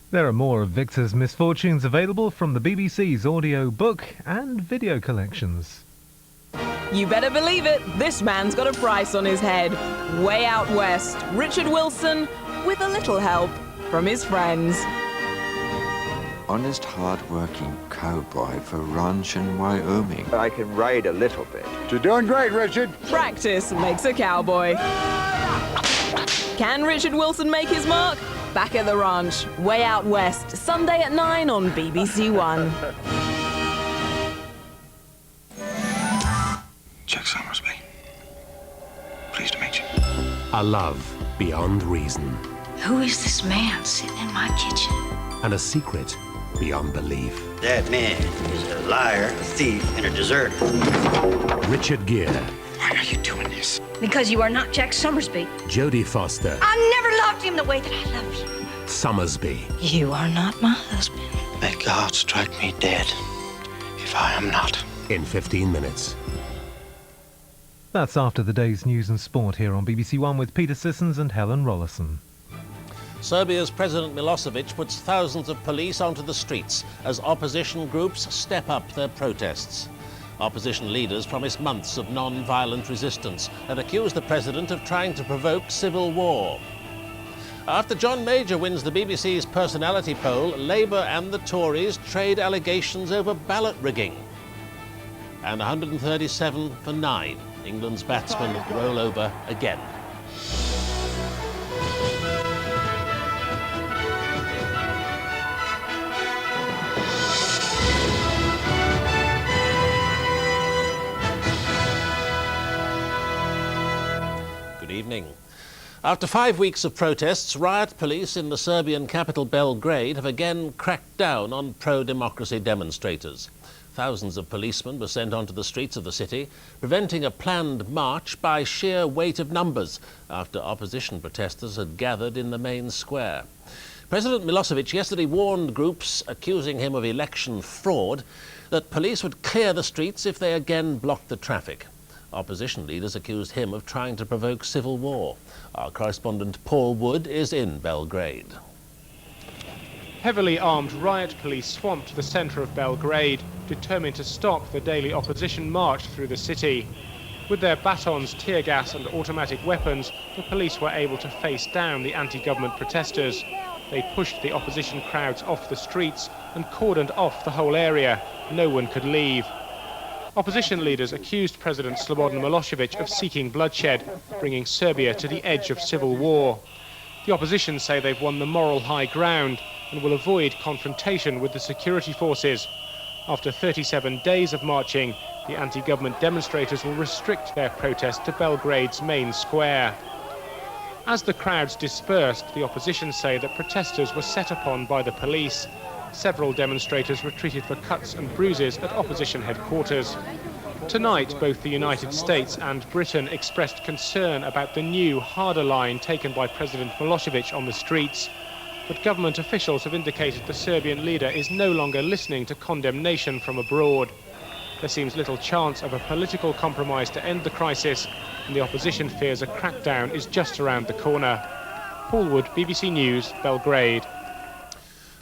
There are more of Victor's misfortunes available from the BBC's audio book and video collections. You better believe it, this man's got a price on his head. Way out west, Richard Wilson, with a little help from his friends. Honest, hard-working cowboy for ranch in Wyoming. I can ride a little bit. You're doing great, Richard. Practice makes a cowboy. Can Richard Wilson make his mark? Back at the ranch, way out west, Sunday at 9 on BBC One. Jack Somersby. Pleased to meet you. A love beyond reason. Who is this man sitting in my kitchen? And a secret beyond belief. That man is a liar, a thief, and a deserter. Richard Gere. Why are you doing this? Because you are not Jack Somersby. Jodie Foster. I never loved him the way that I love you. Somersby. You are not my husband. May God strike me dead if I am not. In 15 minutes. That's after the day's news and sport here on BBC One with Peter Sissons and Helen Rollison. Serbia's President Milosevic puts thousands of police onto the streets as opposition groups step up their protests. Opposition leaders promise months of non-violent resistance and accuse the president of trying to provoke civil war. After John Major wins the BBC's personality poll, Labour and the Tories trade allegations over ballot rigging. And 137 for 9. England's batsmen roll over again. Good evening. After 5 weeks of protests, riot police in the Serbian capital Belgrade have again cracked down on pro-democracy demonstrators. Thousands of policemen were sent onto the streets of the city, preventing a planned march by sheer weight of numbers after opposition protesters had gathered in the main square. President Milosevic yesterday warned groups accusing him of election fraud that police would clear the streets if they again blocked the traffic. Opposition leaders accused him of trying to provoke civil war. Our correspondent Paul Wood is in Belgrade. Heavily armed riot police swamped the centre of Belgrade, determined to stop the daily opposition march through the city. With their batons, tear gas and automatic weapons, the police were able to face down the anti-government protesters. They pushed the opposition crowds off the streets and cordoned off the whole area. No one could leave. Opposition leaders accused President Slobodan Milosevic of seeking bloodshed, bringing Serbia to the edge of civil war. The opposition say they've won the moral high ground and will avoid confrontation with the security forces. After 37 days of marching, the anti-government demonstrators will restrict their protest to Belgrade's main square. As the crowds dispersed, the opposition say that protesters were set upon by the police. Several demonstrators were treated for cuts and bruises at opposition headquarters. Tonight, both the United States and Britain expressed concern about the new, harder line taken by President Milosevic on the streets. But government officials have indicated the Serbian leader is no longer listening to condemnation from abroad. There seems little chance of a political compromise to end the crisis, and the opposition fears a crackdown is just around the corner. Paul Wood, BBC News, Belgrade.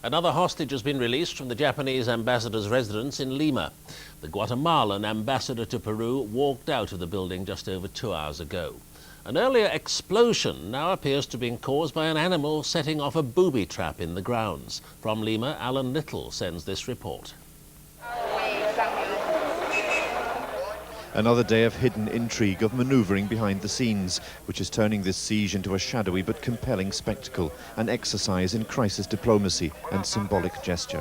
Another hostage has been released from the Japanese ambassador's residence in Lima. The Guatemalan ambassador to Peru walked out of the building just over 2 hours ago. An earlier explosion now appears to have been caused by an animal setting off a booby trap in the grounds. From Lima, Alan Little sends this report. Another day of hidden intrigue, of manoeuvring behind the scenes, which is turning this siege into a shadowy but compelling spectacle, an exercise in crisis diplomacy and symbolic gesture.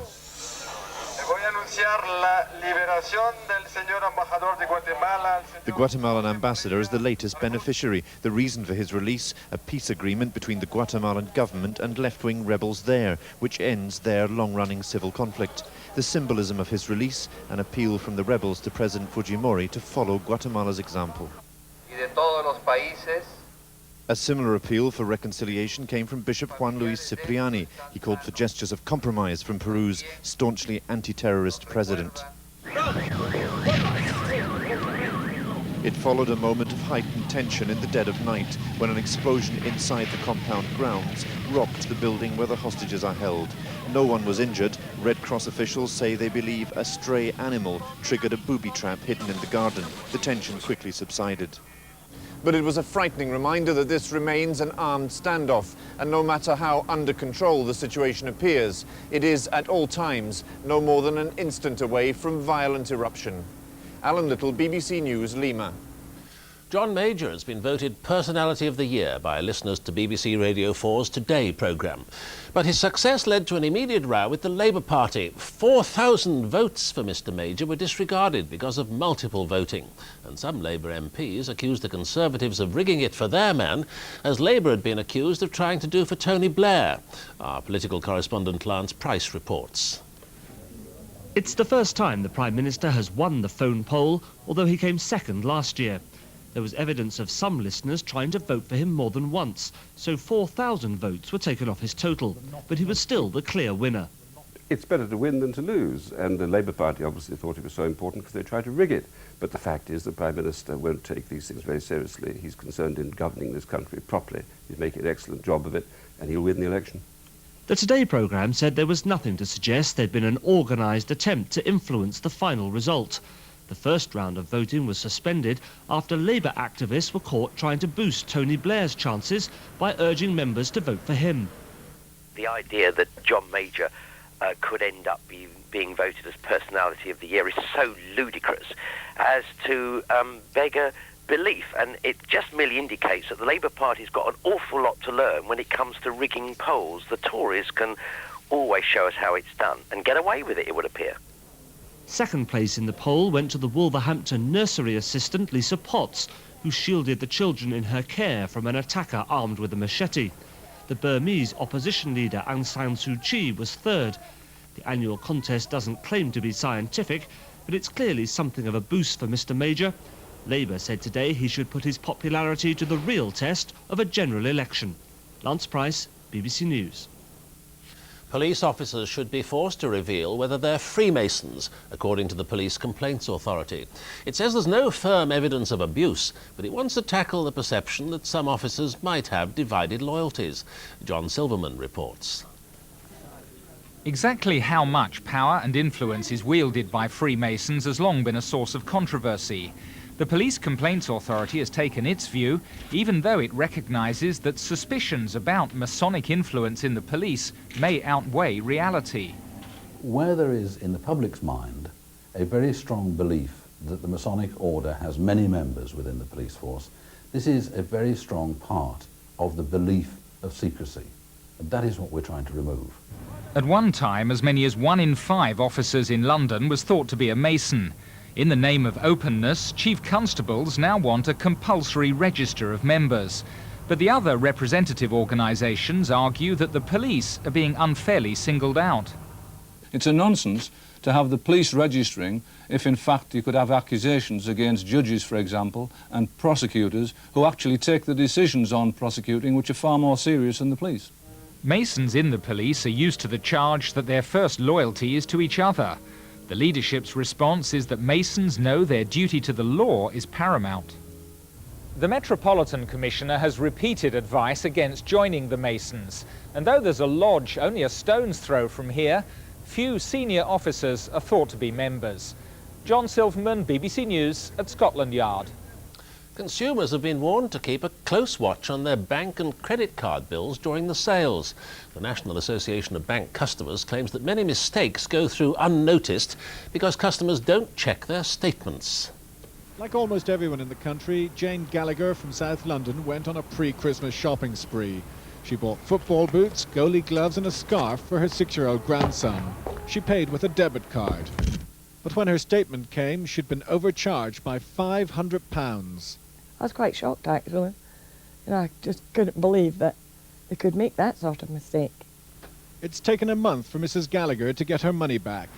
The Guatemalan ambassador is the latest beneficiary. The reason for his release, a peace agreement between the Guatemalan government and left-wing rebels there, which ends their long-running civil conflict. The symbolism of his release, an appeal from the rebels to President Fujimori to follow Guatemala's example. A similar appeal for reconciliation came from Bishop Juan Luis Cipriani. He called for gestures of compromise from Peru's staunchly anti-terrorist president. It followed a moment of heightened tension in the dead of night when an explosion inside the compound grounds rocked the building where the hostages are held. No one was injured. Red Cross officials say they believe a stray animal triggered a booby trap hidden in the garden. The tension quickly subsided. But it was a frightening reminder that this remains an armed standoff, and no matter how under control the situation appears, it is at all times no more than an instant away from violent eruption. Alan Little, BBC News, Lima. John Major has been voted Personality of the Year by listeners to BBC Radio 4's Today programme. But his success led to an immediate row with the Labour Party. 4,000 votes for Mr Major were disregarded because of multiple voting. And some Labour MPs accused the Conservatives of rigging it for their man, as Labour had been accused of trying to do for Tony Blair. Our political correspondent Lance Price reports. It's the first time the Prime Minister has won the phone poll, although he came second last year. There was evidence of some listeners trying to vote for him more than once, so 4,000 votes were taken off his total, but he was still the clear winner. It's better to win than to lose, and the Labour Party obviously thought it was so important because they tried to rig it. But the fact is the Prime Minister won't take these things very seriously. He's concerned in governing this country properly. He's making an excellent job of it, and he'll win the election. The Today programme said there was nothing to suggest there'd been an organised attempt to influence the final result. The first round of voting was suspended after Labour activists were caught trying to boost Tony Blair's chances by urging members to vote for him. The idea that John Major could end up being voted as Personality of the Year is so ludicrous as to beggar belief, and it just merely indicates that the Labour Party's got an awful lot to learn when it comes to rigging polls. The Tories can always show us how it's done and get away with it, it would appear. Second place in the poll went to the Wolverhampton nursery assistant Lisa Potts, who shielded the children in her care from an attacker armed with a machete. The Burmese opposition leader Aung San Suu Kyi was third. The annual contest doesn't claim to be scientific, but it's clearly something of a boost for Mr Major. Labour said today he should put his popularity to the real test of a general election. Lance Price, BBC News. Police officers should be forced to reveal whether they're Freemasons, according to the Police Complaints Authority. It says there's no firm evidence of abuse, but it wants to tackle the perception that some officers might have divided loyalties. John Silverman reports. Exactly how much power and influence is wielded by Freemasons has long been a source of controversy. The Police Complaints Authority has taken its view, even though it recognises that suspicions about Masonic influence in the police may outweigh reality. Where there is, in the public's mind, a very strong belief that the Masonic order has many members within the police force, this is a very strong part of the belief of secrecy. And that is what we're trying to remove. At one time, as many as 1 in 5 officers in London was thought to be a Mason. In the name of openness, chief constables now want a compulsory register of members. But the other representative organisations argue that the police are being unfairly singled out. It's a nonsense to have the police registering if in fact you could have accusations against judges, for example, and prosecutors who actually take the decisions on prosecuting, which are far more serious than the police. Masons in the police are used to the charge that their first loyalty is to each other. The leadership's response is that Masons know their duty to the law is paramount. The Metropolitan Commissioner has repeated advice against joining the Masons, and though there's a lodge only a stone's throw from here, few senior officers are thought to be members. John Silverman, BBC News at Scotland Yard. Consumers have been warned to keep a close watch on their bank and credit card bills during the sales. The National Association of Bank Customers claims that many mistakes go through unnoticed because customers don't check their statements. Like almost everyone in the country, Jane Gallagher from South London went on a pre-Christmas shopping spree. She bought football boots, goalie gloves and a scarf for her 6-year-old grandson. She paid with a debit card. But when her statement came, she'd been overcharged by £500. I was quite shocked, actually. I just couldn't believe that they could make that sort of mistake. It's taken a month for Mrs. Gallagher to get her money back.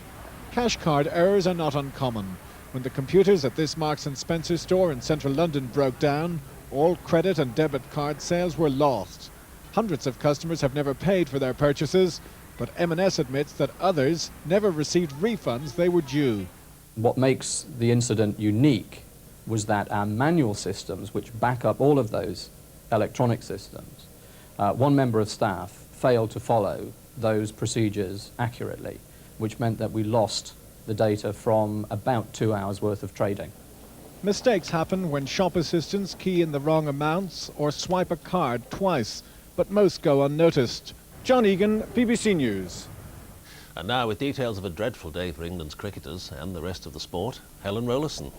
Cash card errors are not uncommon. When the computers at this Marks & Spencer store in central London broke down, all credit and debit card sales were lost. Hundreds of customers have never paid for their purchases, but M&S admits that others never received refunds they were due. What makes the incident unique was that our manual systems, which back up all of those electronic systems, one member of staff failed to follow those procedures accurately, which meant that we lost the data from about 2 hours worth of trading. Mistakes happen when shop assistants key in the wrong amounts or swipe a card twice, but most go unnoticed. John Egan, BBC News. And now, with details of a dreadful day for England's cricketers and the rest of the sport, Helen Rollason.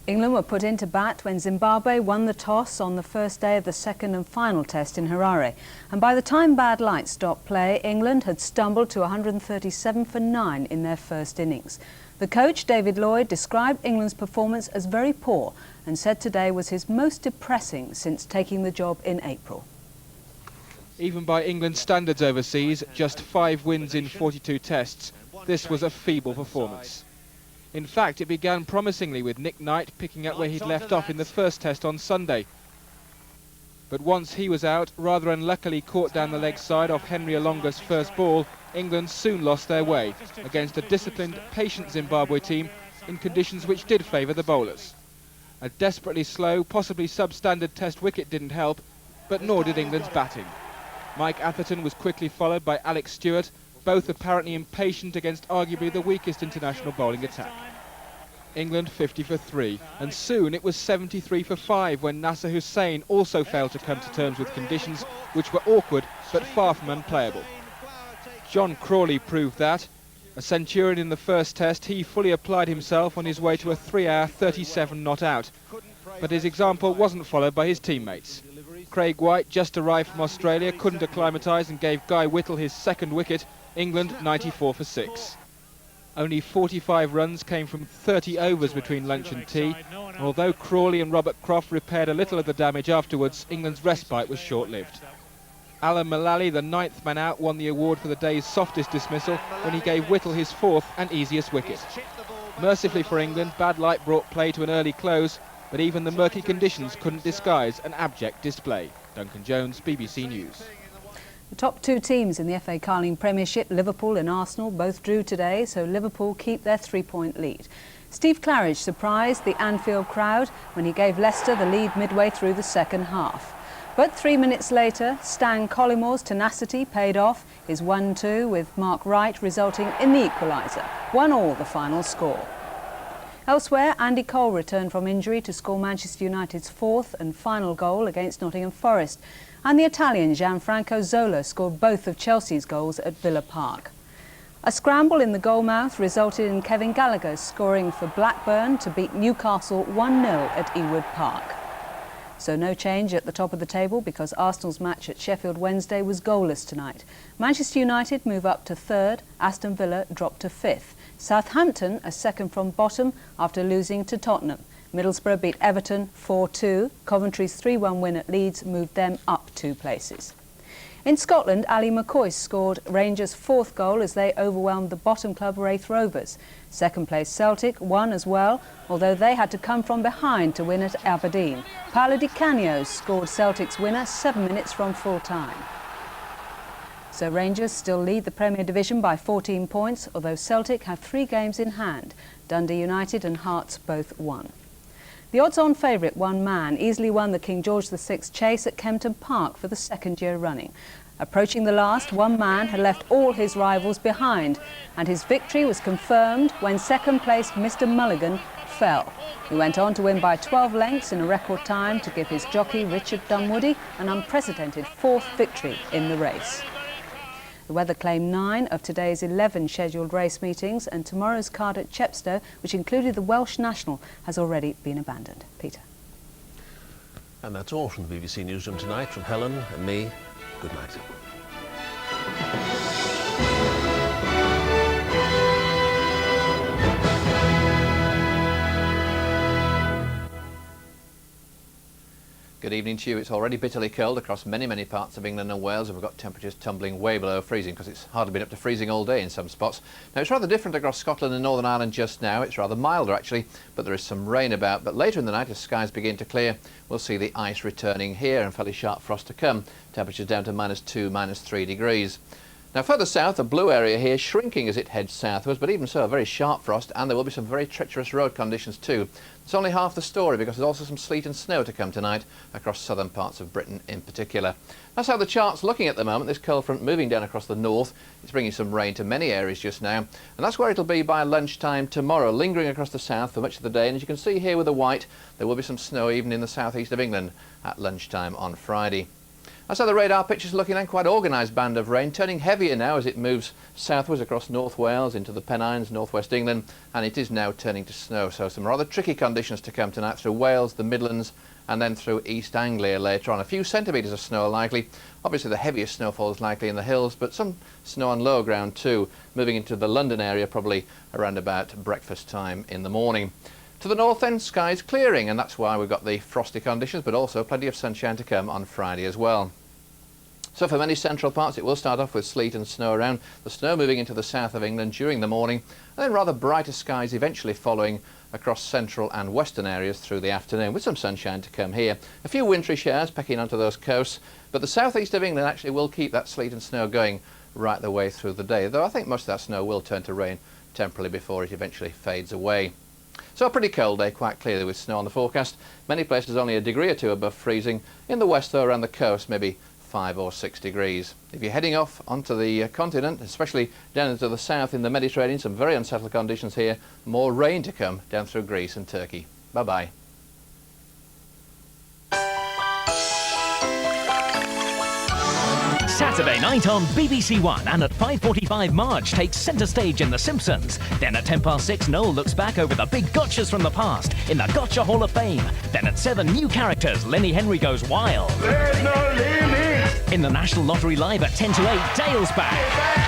England were put into bat when Zimbabwe won the toss on the first day of the second and final test in Harare. And by the time bad light stopped play, England had stumbled to 137 for 9 in their first innings. The coach, David Lloyd, described England's performance as very poor and said today was his most depressing since taking the job in April. Even by England's standards overseas, just 5 wins in 42 tests, this was a feeble performance. In fact, it began promisingly with Nick Knight picking up where he'd left off in the first test on Sunday. But once he was out, rather unluckily caught down the leg side off Henry Olonga's first ball, England soon lost their way against a disciplined, patient Zimbabwe team in conditions which did favour the bowlers. A desperately slow, possibly substandard test wicket didn't help, but nor did England's batting. Mike Atherton was quickly followed by Alex Stewart, both apparently impatient against arguably the weakest international bowling attack. England 50 for 3, and soon it was 73 for 5 when Nasser Hussain also failed to come to terms with conditions which were awkward but far from unplayable. John Crawley proved that. A centurion in the first test, he fully applied himself on his way to a 3-hour 37 not out. But his example wasn't followed by his teammates. Craig White, just arrived from Australia, couldn't acclimatise and gave Guy Whittle his second wicket. England 94 for 6. Only 45 runs came from 30 overs between lunch and tea, and although Crawley and Robert Croft repaired a little of the damage afterwards, England's respite was short-lived. Alan Mullally, the 9th man out, won the award for the day's softest dismissal when he gave Whittle his 4th and easiest wicket. Mercifully for England, bad light brought play to an early close, but even the murky conditions couldn't disguise an abject display. Duncan Jones, BBC News. The top 2 teams in the FA Carling Premiership, Liverpool and Arsenal, both drew today, so Liverpool keep their 3-point lead. Steve Claridge surprised the Anfield crowd when he gave Leicester the lead midway through the second half. But 3 minutes later, Stan Collimore's tenacity paid off, his 1-2 with Mark Wright resulting in the equaliser. 1-1 the final score. Elsewhere, Andy Cole returned from injury to score Manchester United's 4th and final goal against Nottingham Forest. And the Italian Gianfranco Zola scored both of Chelsea's goals at Villa Park. A scramble in the goalmouth resulted in Kevin Gallagher scoring for Blackburn to beat Newcastle 1-0 at Ewood Park. So no change at the top of the table because Arsenal's match at Sheffield Wednesday was goalless tonight. Manchester United move up to 3rd, Aston Villa drop to 5th. Southampton are 2nd from bottom after losing to Tottenham. Middlesbrough beat Everton 4-2. Coventry's 3-1 win at Leeds moved them up 2 places. In Scotland, Ali McCoy scored Rangers' 4th goal as they overwhelmed the bottom club Raith Rovers. Second place Celtic won as well, although they had to come from behind to win at Aberdeen. Paolo Di Canio scored Celtic's winner 7 minutes from full time. So Rangers still lead the Premier Division by 14 points, although Celtic have 3 games in hand. Dundee United and Hearts both won. The odds-on favourite, One Man, easily won the King George VI Chase at Kempton Park for the 2nd year running. Approaching the last, One Man had left all his rivals behind, and his victory was confirmed when second-placed Mr Mulligan fell. He went on to win by 12 lengths in a record time to give his jockey Richard Dunwoody an unprecedented 4th victory in the race. The weather claimed 9 of today's 11 scheduled race meetings, and tomorrow's card at Chepstow, which included the Welsh National, has already been abandoned. Peter. And that's all from the BBC Newsroom tonight. From Helen and me, good night. Good evening to you. It's already bitterly cold across many parts of England and Wales, and we've got temperatures tumbling way below freezing because it's hardly been up to freezing all day in some spots. Now, it's rather different across Scotland and Northern Ireland just now. It's rather milder actually, but there is some rain about. But later in the night, as skies begin to clear, we'll see the ice returning here and fairly sharp frost to come. Temperatures down to -2, -3 degrees. Now further south, the blue area here shrinking as it heads southwards, but even so, a very sharp frost, and there will be some very treacherous road conditions too. It's only half the story because there's also some sleet and snow to come tonight across southern parts of Britain in particular. That's how the chart's looking at the moment. This cold front moving down across the north. It's bringing some rain to many areas just now, and that's where it'll be by lunchtime tomorrow, lingering across the south for much of the day. And as you can see here with the white, there will be some snow even in the southeast of England at lunchtime on Friday. That's how the radar picture's looking then, quite organised band of rain, turning heavier now as it moves southwards across North Wales into the Pennines, northwest England, and it is now turning to snow. So some rather tricky conditions to come tonight through Wales, the Midlands, and then through East Anglia later on. A few centimetres of snow likely. Obviously the heaviest snowfall is likely in the hills, but some snow on lower ground too, moving into the London area probably around about breakfast time in the morning. To the north then, skies clearing, and that's why we've got the frosty conditions, but also plenty of sunshine to come on Friday as well. So for many central parts it will start off with sleet and snow around, the snow moving into the south of England during the morning, and then rather brighter skies eventually following across central and western areas through the afternoon, with some sunshine to come here. A few wintry showers pecking onto those coasts, but the southeast of England actually will keep that sleet and snow going right the way through the day, though I think most of that snow will turn to rain temporarily before it eventually fades away. So a pretty cold day, quite clearly, with snow on the forecast. Many places only a degree or two above freezing. In the west, though, around the coast, maybe 5 or 6 degrees. If you're heading off onto the continent, especially down into the south in the Mediterranean, some very unsettled conditions here. More rain to come down through Greece and Turkey. Bye-bye. Saturday night on BBC One, and at 5:45 Marge takes centre stage in The Simpsons. Then at 6:10 Noel looks back over the big gotchas from the past in the Gotcha Hall of Fame. Then at 7 new characters, Lenny Henry goes wild. There's no limit! In the National Lottery Live at 10 to 8, Dale's back.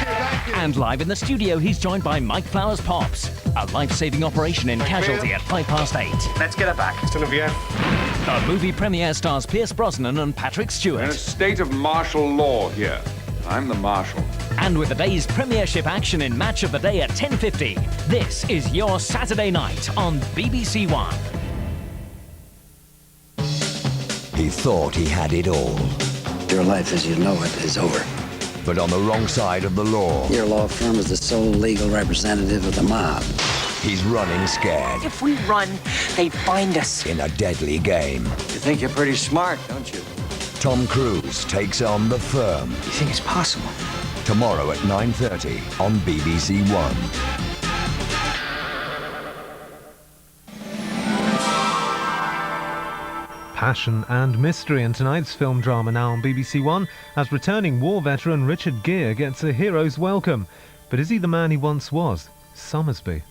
Thank you. And live in the studio he's joined by Mike Flowers Pops. A life-saving operation in Casualty at 8:05. Let's get it back. Genevieve. The movie premiere stars Pierce Brosnan and Patrick Stewart. We're in a state of martial law here. I'm the marshal. And with the day's premiership action in Match of the Day at 10:50, this is your Saturday night on BBC One. He thought he had it all. Your life as you know it is over. But on the wrong side of the law. Your law firm is the sole legal representative of the mob. He's running scared. If we run, they find us. In a deadly game. You think you're pretty smart, don't you? Tom Cruise takes on The Firm. You think it's possible? Tomorrow at 9:30 on BBC One. Passion and mystery in tonight's film drama now on BBC One, as returning war veteran Richard Gere gets a hero's welcome. But is he the man he once was? Somersby.